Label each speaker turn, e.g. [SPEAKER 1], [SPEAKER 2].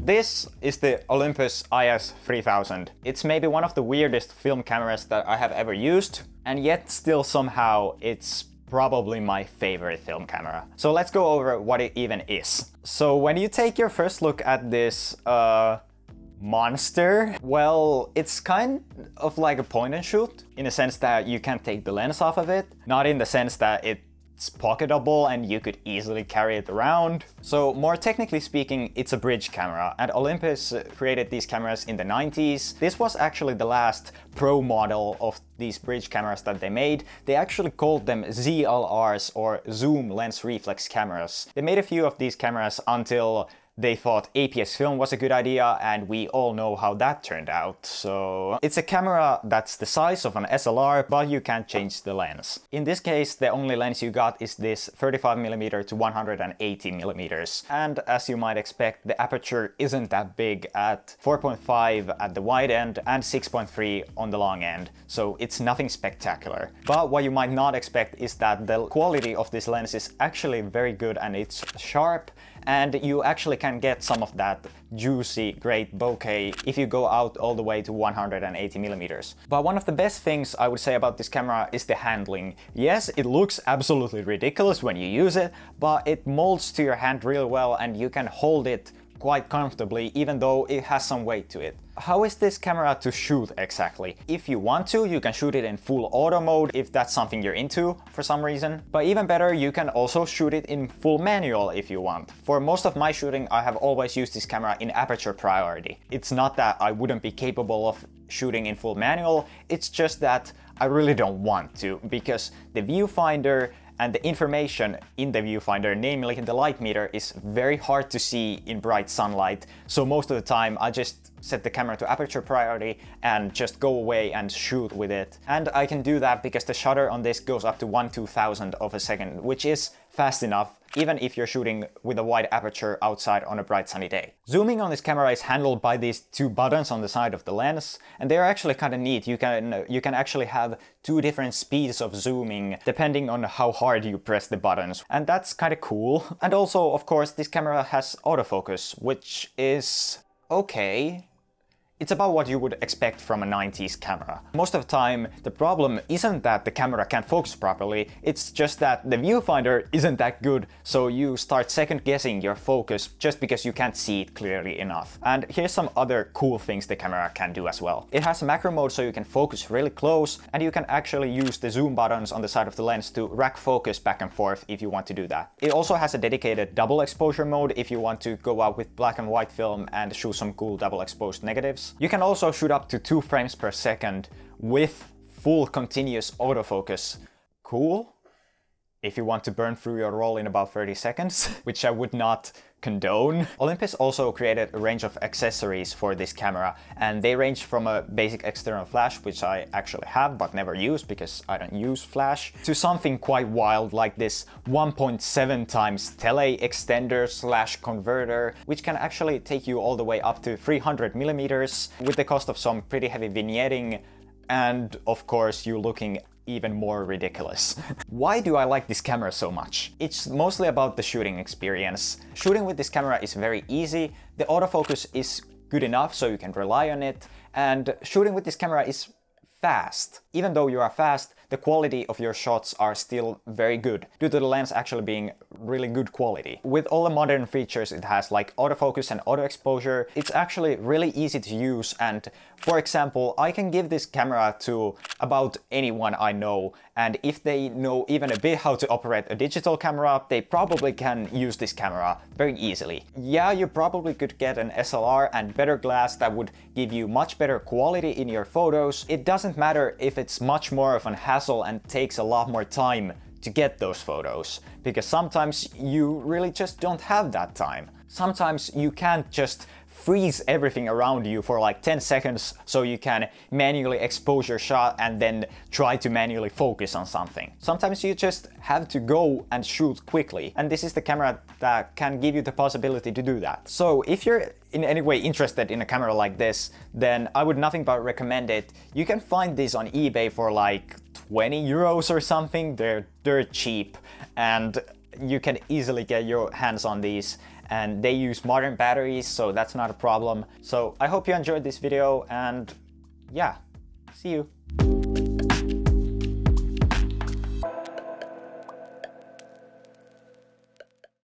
[SPEAKER 1] This is the Olympus IS-3000. It's maybe one of the weirdest film cameras that I have ever used, and yet still somehow it's probably my favorite film camera. So let's go over what it even is. So when you take your first look at this monster, well, it's kind of like a point and shoot in the sense that you can take the lens off of it, not in the sense that it's pocketable and you could easily carry it around. So more technically speaking, it's a bridge camera, and Olympus created these cameras in the 90s. This was actually the last pro model of these bridge cameras that they made. They actually called them ZLRs, or zoom lens reflex cameras. They made a few of these cameras until they thought APS film was a good idea, and we all know how that turned out. So it's a camera that's the size of an SLR, but you can't change the lens. In this case, the only lens you got is this 35mm to 180mm. And as you might expect, the aperture isn't that big at 4.5 at the wide end and 6.3 on the long end. So it's nothing spectacular. But what you might not expect is that the quality of this lens is actually very good, and it's sharp, and you actually can get some of that juicy, great bokeh if you go out all the way to 180mm. But one of the best things I would say about this camera is the handling. Yes, it looks absolutely ridiculous when you use it, but it molds to your hand really well, and you can hold it quite comfortably even though it has some weight to it. How is this camera to shoot exactly? If you want to, you can shoot it in full auto mode if that's something you're into for some reason. But even better, you can also shoot it in full manual if you want. For most of my shooting, I have always used this camera in aperture priority. It's not that I wouldn't be capable of shooting in full manual, it's just that I really don't want to, because the viewfinder and the information in the viewfinder, namely the light meter, is very hard to see in bright sunlight. So most of the time I just set the camera to aperture priority and just go away and shoot with it. And I can do that because the shutter on this goes up to 1/2000 of a second, which is fast enough even if you're shooting with a wide aperture outside on a bright sunny day. Zooming on this camera is handled by these two buttons on the side of the lens, and they're actually kind of neat. You can actually have two different speeds of zooming depending on how hard you press the buttons, and that's kind of cool. And also, of course, this camera has autofocus, which is okay. It's about what you would expect from a 90s camera. Most of the time, the problem isn't that the camera can't focus properly, it's just that the viewfinder isn't that good, so you start second guessing your focus just because you can't see it clearly enough. And here's some other cool things the camera can do as well. It has a macro mode, so you can focus really close, and you can actually use the zoom buttons on the side of the lens to rack focus back and forth if you want to do that. It also has a dedicated double exposure mode if you want to go out with black and white film and shoot some cool double exposed negatives. You can also shoot up to 2 frames per second with full continuous autofocus. Cool. If you want to burn through your roll in about 30 seconds, which I would not condone. Olympus also created a range of accessories for this camera, and they range from a basic external flash, which I actually have but never use because I don't use flash, to something quite wild like this 1.7 times tele extender / converter, which can actually take you all the way up to 300mm with the cost of some pretty heavy vignetting, and of course you looking even more ridiculous. Why do I like this camera so much? It's mostly about the shooting experience. Shooting with this camera is very easy, the autofocus is good enough so you can rely on it, and shooting with this camera is fast. Even though you are fast, the quality of your shots are still very good, due to the lens actually being really good quality. With all the modern features it has, like autofocus and auto exposure, it's actually really easy to use. And for example, I can give this camera to about anyone I know, and if they know even a bit how to operate a digital camera, they probably can use this camera very easily. Yeah, you probably could get an SLR and better glass that would give you much better quality in your photos. It doesn't matter if it's much more of an hassle and takes a lot more time to get those photos, because sometimes you really just don't have that time. Sometimes you can't just freeze everything around you for like 10 seconds so you can manually expose your shot and then try to manually focus on something. Sometimes you just have to go and shoot quickly, and this is the camera that can give you the possibility to do that. So if you're in any way interested in a camera like this, then I would nothing but recommend it. You can find these on eBay for like 20 euros or something. They're cheap, and you can easily get your hands on these, and they use modern batteries, so that's not a problem. So I hope you enjoyed this video, and yeah, see you.